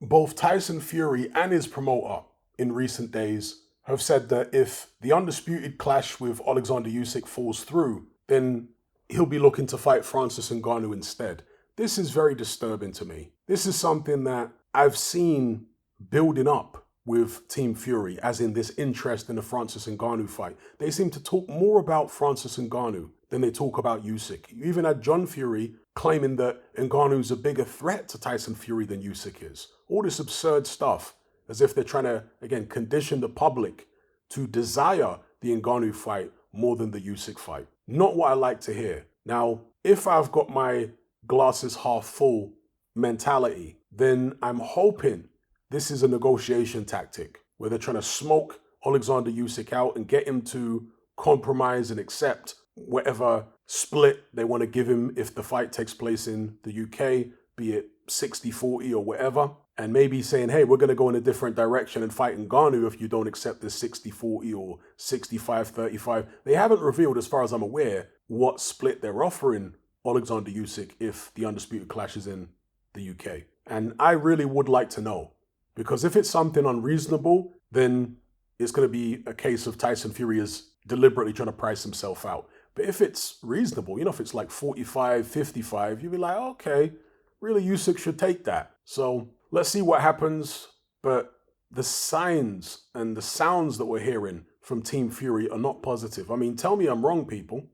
both Tyson Fury and his promoter in recent days have said that if the undisputed clash with Alexander Usyk falls through, then he'll be looking to fight Francis Ngannou instead. This is very disturbing to me. This is something that I've seen building up with Team Fury, as in this interest in the Francis Ngannou fight. They seem to talk more about Francis Ngannou than they talk about Usyk. You even had John Fury claiming that Ngannou's a bigger threat to Tyson Fury than Usyk is. All this absurd stuff, as if they're trying to, again, condition the public to desire the Ngannou fight more than the Usyk fight. Not what I like to hear. Now, if I've got my glasses half full mentality, then I'm hoping this is a negotiation tactic where they're trying to smoke Alexander Usyk out and get him to compromise and accept whatever split they want to give him if the fight takes place in the UK, be it 60-40 or whatever, and maybe saying, hey, we're going to go in a different direction and fight Ngannou if you don't accept this 60-40 or 65-35. They haven't revealed, as far as I'm aware, what split they're offering Alexander Usyk if the undisputed clash is in the UK. And I really would like to know, because if it's something unreasonable, then it's going to be a case of Tyson Fury is deliberately trying to price himself out. But if it's reasonable, if it's like 45, 55, you'd be like, okay, really Usyk should take that. So let's see what happens. But the signs and the sounds that we're hearing from Team Fury are not positive. I mean, tell me I'm wrong, people.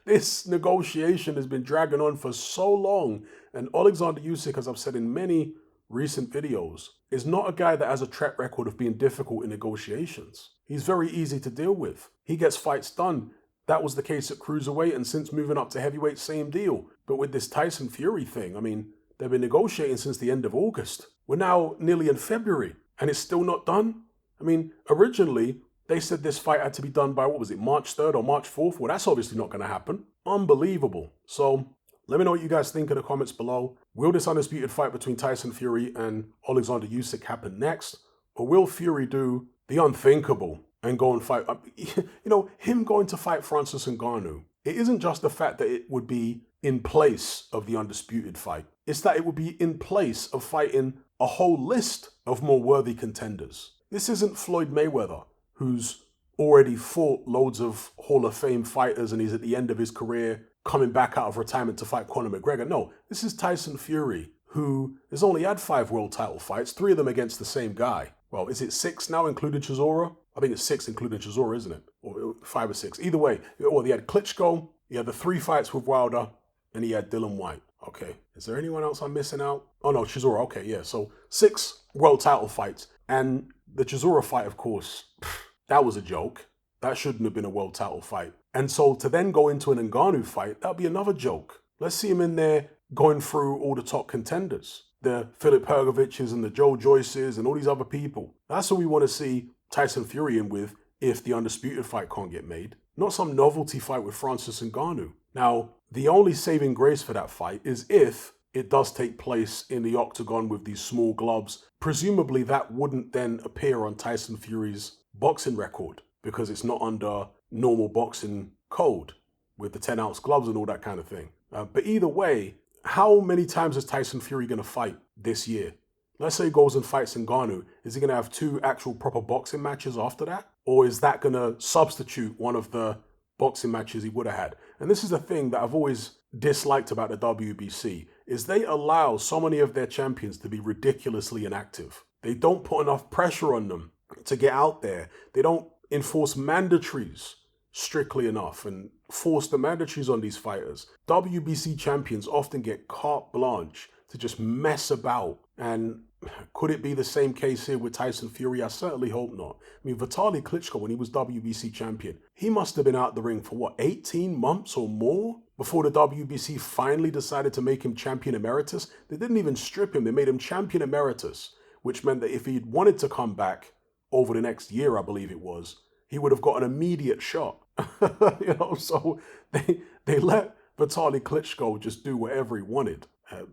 This negotiation has been dragging on for so long. And Alexander Usyk, as I've said in many recent videos, is not a guy that has a track record of being difficult in negotiations. He's very easy to deal with. He gets fights done. That was the case at cruiserweight, and since moving up to heavyweight, same deal. But with this Tyson Fury thing, I mean, they've been negotiating since the end of August. We're now nearly in February, and it's still not done. I mean, originally, they said this fight had to be done by, March 3rd or March 4th? Well, that's obviously not going to happen. Unbelievable. So let me know what you guys think in the comments below. Will this undisputed fight between Tyson Fury and Alexander Usyk happen next? Or will Fury do the unthinkable and go and fight? Him going to fight Francis Ngannou, it isn't just the fact that it would be in place of the undisputed fight. It's that it would be in place of fighting a whole list of more worthy contenders. This isn't Floyd Mayweather, who's already fought loads of Hall of Fame fighters and he's at the end of his career coming back out of retirement to fight Conor McGregor. No, this is Tyson Fury, who has only had 5 world title fights, 3 of them against the same guy. Well, is it 6 now, including Chisora? I think it's 6, including Chisora, isn't it? Or 5 or 6. Either way, he had Klitschko, he had the 3 fights with Wilder, and he had Dillian White. Okay, is there anyone else I'm missing out? Oh no, Chisora, okay, yeah. So 6 world title fights. And the Chisora fight, of course, that was a joke. That shouldn't have been a world title fight. And so to then go into an Ngannou fight, that'd be another joke. Let's see him in there going through all the top contenders. The Philip Hergoviches and the Joe Joyces and all these other people. That's what we want to see Tyson Fury in with if the undisputed fight can't get made. Not some novelty fight with Francis Ngannou. Now, the only saving grace for that fight is if it does take place in the octagon with these small gloves. Presumably that wouldn't then appear on Tyson Fury's boxing record because it's not under normal boxing code with the 10-ounce gloves and all that kind of thing. But either way, how many times is Tyson Fury going to fight this year? Let's say he goes and fights Ngannou. Is he going to have 2 actual proper boxing matches after that? Or is that going to substitute one of the boxing matches he would have had? And this is the thing that I've always disliked about the WBC, is they allow so many of their champions to be ridiculously inactive. They don't put enough pressure on them to get out there. They don't enforce mandatories strictly enough and force the mandatories on these fighters. WBC champions often get carte blanche to just mess about. And could it be the same case here with Tyson Fury? I certainly hope not. I mean, Vitaly Klitschko, when he was WBC champion, he must have been out the ring for 18 months or more before the WBC finally decided to make him champion emeritus. They didn't even strip him. They made him champion emeritus, which meant that if he'd wanted to come back over the next year, I believe it was, he would have got an immediate shot. So they let Vitaly Klitschko just do whatever he wanted,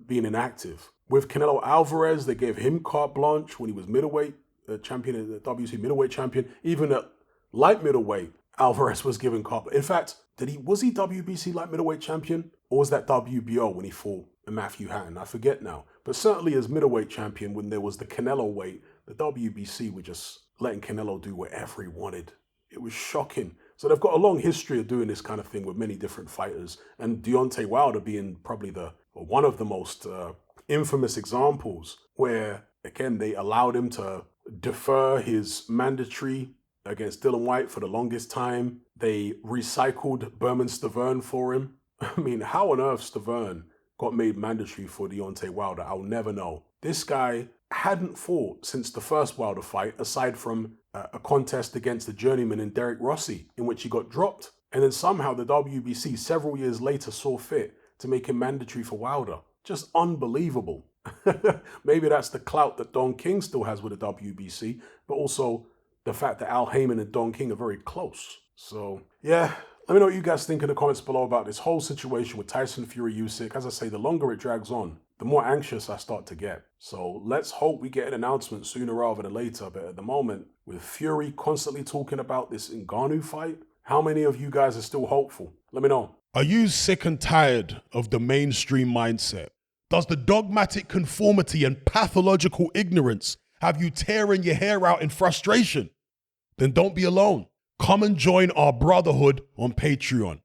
being inactive. With Canelo Alvarez, they gave him carte blanche when he was middleweight champion, the WC middleweight champion. Even at light middleweight, Alvarez was given carte. In fact, was he WBC light middleweight champion, or was that WBO when he fought Matthew Hatton? I forget now. But certainly as middleweight champion, when there was the Canelo weight, the WBC were just letting Canelo do whatever he wanted. It was shocking. So they've got a long history of doing this kind of thing with many different fighters, and Deontay Wilder being probably one of the most infamous examples where, again, they allowed him to defer his mandatory against Dillian Whyte for the longest time. They recycled Berman Stavern for him. I mean, how on earth Stavern got made mandatory for Deontay Wilder, I'll never know. This guy hadn't fought since the first Wilder fight, aside from a contest against the journeyman in Derek Rossi, in which he got dropped. And then somehow the WBC several years later saw fit to make him mandatory for Wilder. Just unbelievable. Maybe that's the clout that Don King still has with the WBC, but also the fact that Al Heyman and Don King are very close. So, yeah, let me know what you guys think in the comments below about this whole situation with Tyson Fury Usyk. As I say, the longer it drags on, the more anxious I start to get. So let's hope we get an announcement sooner rather than later. But at the moment, with Fury constantly talking about this Ngannou fight, how many of you guys are still hopeful? Let me know. Are you sick and tired of the mainstream mindset? Does the dogmatic conformity and pathological ignorance have you tearing your hair out in frustration? Then don't be alone. Come and join our brotherhood on Patreon.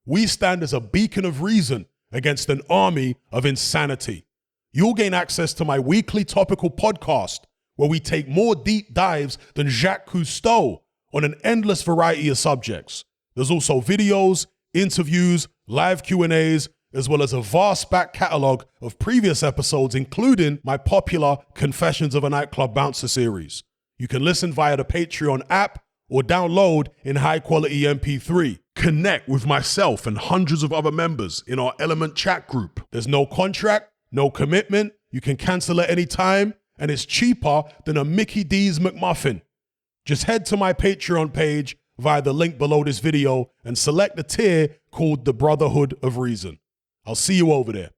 We stand as a beacon of reason against an army of insanity. You'll gain access to my weekly topical podcast, where we take more deep dives than Jacques Cousteau on an endless variety of subjects. There's also videos, interviews, live Q&As, as well as a vast back catalogue of previous episodes, including my popular Confessions of a Nightclub Bouncer series. You can listen via the Patreon app or download in high-quality MP3. Connect with myself and hundreds of other members in our Element chat group. There's no contract, no commitment, you can cancel at any time, and it's cheaper than a Mickey D's McMuffin. Just head to my Patreon page via the link below this video and select the tier called the Brotherhood of Reason. I'll see you over there.